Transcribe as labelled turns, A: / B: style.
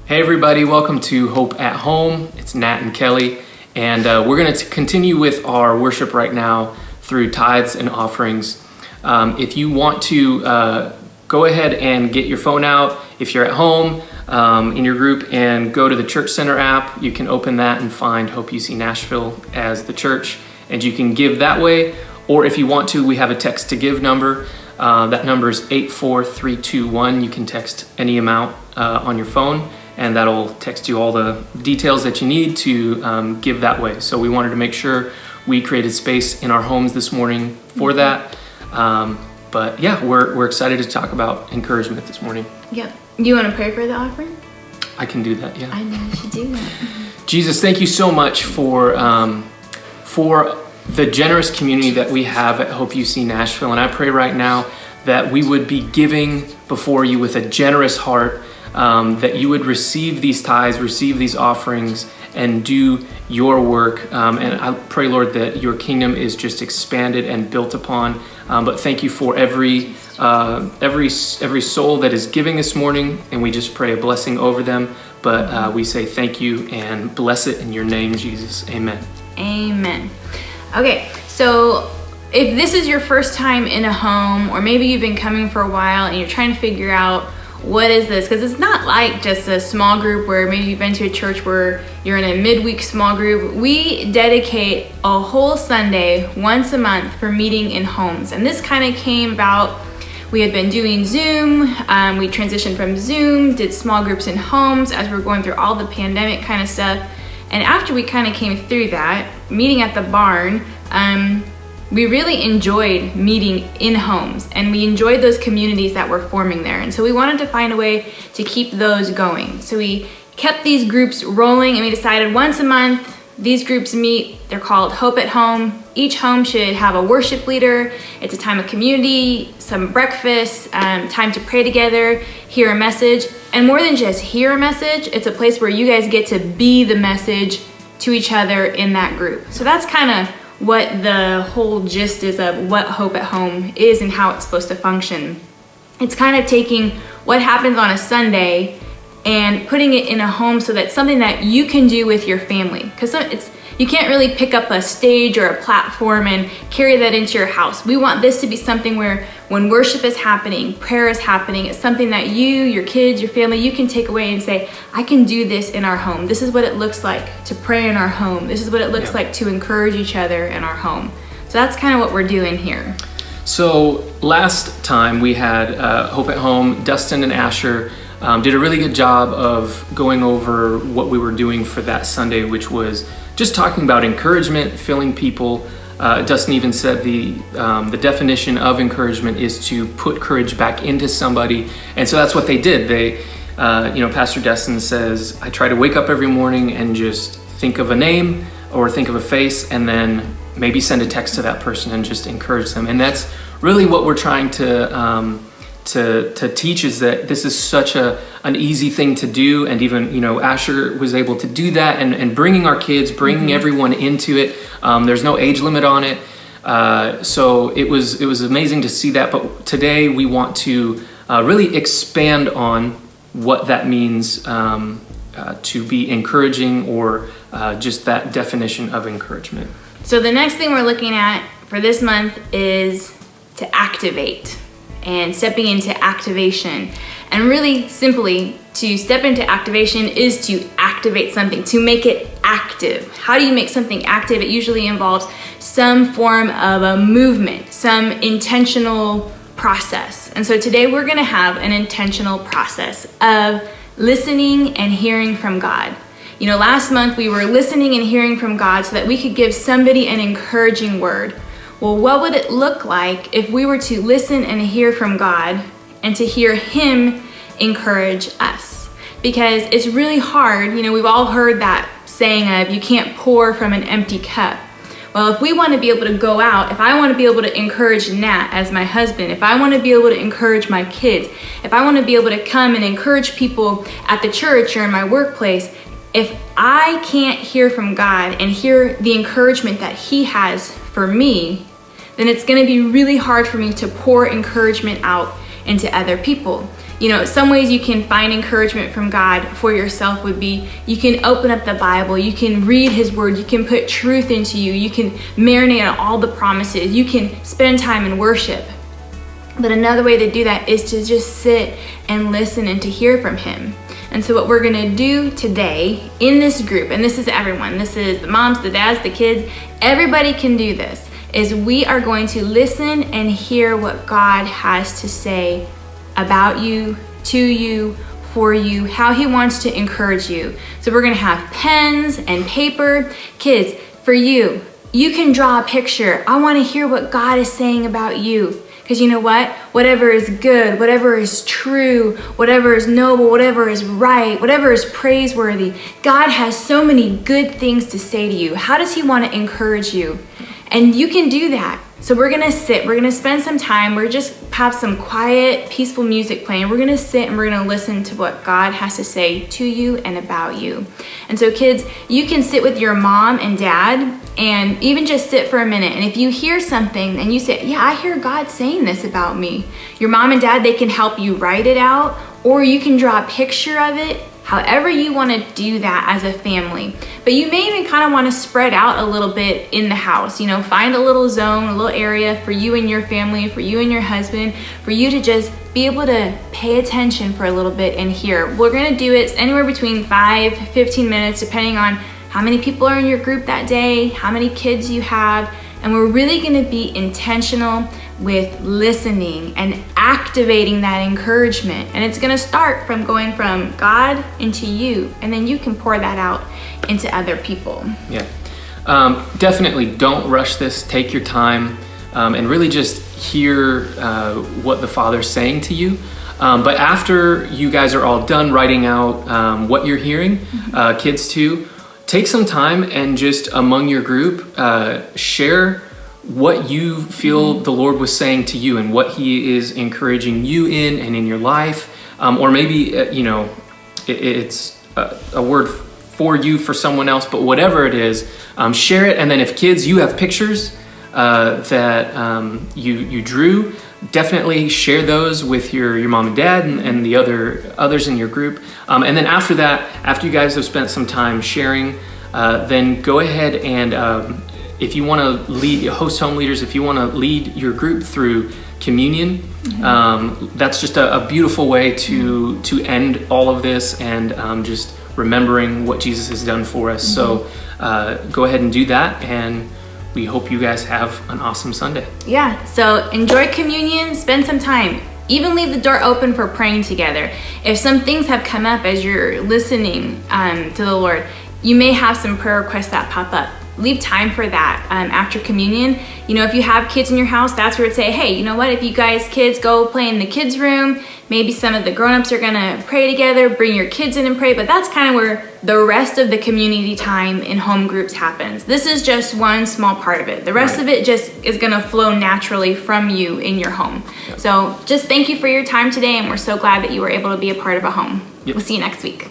A: Hey everybody, welcome to Hope at Home. It's Nat and Kelly, and we're going to continue with our worship right now through tithes and offerings. If you want to go ahead and get your phone out, if you're at home in your group, and go to the Church Center app, you can open that and find Hope UC Nashville as the church, and you can give that way. Or if you want to, we have a text to give number. That number is 84321. You can text any amount on your phone, and that'll text you all the details that you need to give that way. So we wanted to make sure we created space in our homes this morning for that. But yeah, we're excited to talk about encouragement this morning.
B: Yep. You want to pray for the offering?
A: I can do that, yeah.
B: I know you should do that.
A: Jesus, thank you so much for the generous community that we have at Hope UC Nashville. And I pray right now that we would be giving before you with a generous heart, that you would receive these tithes, receive these offerings, and do your work. And I pray, Lord, that your kingdom is just expanded and built upon. But thank you for every soul that is giving this morning, and we just pray a blessing over them. But we say thank you and bless it in your name, Jesus. Amen.
B: Amen. Okay, so if this is your first time in a home, or maybe you've been coming for a while and you're trying to figure out what is this, because it's not like just a small group where maybe you've been to a church where you're in a midweek small group. We dedicate a whole Sunday once a month for meeting in homes, and this kind of came about. We had been doing Zoom. We transitioned from Zoom, did small groups in homes as we were going through all the pandemic kind of stuff. And after we kind of came through that, meeting at the barn, we really enjoyed meeting in homes, and we enjoyed those communities that were forming there. And so we wanted to find a way to keep those going. So we kept these groups rolling, and we decided once a month, these groups meet. They're called Hope at Home. Each home should have a worship leader. It's a time of community, some breakfast, time to pray together, hear a message. And more than just hear a message, it's a place where you guys get to be the message to each other in that group. So that's kind of what the whole gist is of what Hope at Home is and how it's supposed to function. It's kind of taking what happens on a Sunday and putting it in a home so that's something that you can do with your family. Because you can't really pick up a stage or a platform and carry that into your house. We want this to be something where when worship is happening, prayer is happening, it's something that you, your kids, your family, you can take away and say, I can do this in our home. This is what it looks like to pray in our home. This is what it looks like to encourage each other in our home. So that's kind of what we're doing here.
A: So last time we had Hope at Home, Dustin and Asher did a really good job of going over what we were doing for that Sunday, which was just talking about encouragement, filling people. Dustin even said the definition of encouragement is to put courage back into somebody, and so that's what they did. They, Pastor Dustin says, I try to wake up every morning and just think of a name or think of a face, and then maybe send a text to that person and just encourage them. And that's really what we're trying to teach, is that this is such an easy thing to do. And even Asher was able to do that, and bringing our kids, bringing everyone into it. There's no age limit on it, so it was amazing to see that. But today we want to really expand on what that means to be encouraging, or just that definition of encouragement.
B: So the next thing we're looking at for this month is to activate, and stepping into activation. And really simply, to step into activation is to activate something, to make it active. How do you make something active? It usually involves some form of a movement, some intentional process. And so today we're gonna have an intentional process of listening and hearing from God. Last month we were listening and hearing from God so that we could give somebody an encouraging word. Well, what would it look like if we were to listen and hear from God and to hear Him encourage us? Because it's really hard. We've all heard that saying of you can't pour from an empty cup. Well, if we want to be able to go out, if I want to be able to encourage Nat as my husband, if I want to be able to encourage my kids, if I want to be able to come and encourage people at the church or in my workplace, if I can't hear from God and hear the encouragement that He has for me, then it's going to be really hard for me to pour encouragement out into other people. some ways you can find encouragement from God for yourself would be you can open up the Bible, you can read His Word, you can put truth into you can marinate on all the promises, you can spend time in worship. But another way to do that is to just sit and listen and to hear from Him. And so what we're gonna do today in this group, and this is everyone, this is the moms, the dads, the kids, everybody can do this, is we are going to listen and hear what God has to say about you, to you, for you, how He wants to encourage you. So we're gonna have pens and paper. Kids, for you, you can draw a picture. I wanna hear what God is saying about you. Because you know what? Whatever is good, whatever is true, whatever is noble, whatever is right, whatever is praiseworthy, God has so many good things to say to you. How does He want to encourage you? And you can do that. So we're gonna sit, we're gonna spend some time, we're just have some quiet, peaceful music playing. We're gonna sit and we're gonna listen to what God has to say to you and about you. And so kids, you can sit with your mom and dad and even just sit for a minute. And if you hear something and you say, yeah, I hear God saying this about me, your mom and dad, they can help you write it out, or you can draw a picture of it, however you want to do that as a family. But you may even kind of want to spread out a little bit in the house, find a little zone, a little area for you and your family, for you and your husband, for you to just be able to pay attention for a little bit and hear. We're going to do it anywhere between 5-15 minutes, depending on how many people are in your group that day, how many kids you have, and we're really going to be intentional with listening and activating that encouragement. And it's going to start from going from God into you, and then you can pour that out into other people.
A: Yeah. Definitely don't rush this. Take your time and really just hear what the Father's saying to you. But after you guys are all done writing out what you're hearing, kids too, take some time and just among your group, share what you feel the Lord was saying to you and what He is encouraging you in and in your life. Or maybe, it's a word for you, for someone else, but whatever it is, share it. And then if kids, you have pictures that you drew, definitely share those with your mom and dad and the others in your group. And then after that, after you guys have spent some time sharing, then go ahead and if you want to lead, host home leaders, if you want to lead your group through communion, that's just a beautiful way to end all of this and just remembering what Jesus has done for us. So go ahead and do that, and we hope you guys have an awesome Sunday.
B: Yeah, so enjoy communion, spend some time. Even leave the door open for praying together. If some things have come up as you're listening to the Lord, you may have some prayer requests that pop up. Leave time for that after communion. If you have kids in your house, that's where it'd say, hey, you know what? If you guys kids go play in the kids' room, maybe some of the grown-ups are gonna pray together, bring your kids in and pray, but that's kind of where the rest of the community time in home groups happens. This is just one small part of it. The rest of it just is gonna flow naturally from you in your home. Yep. So just thank you for your time today, and we're so glad that you were able to be a part of a home. Yep. We'll see you next week.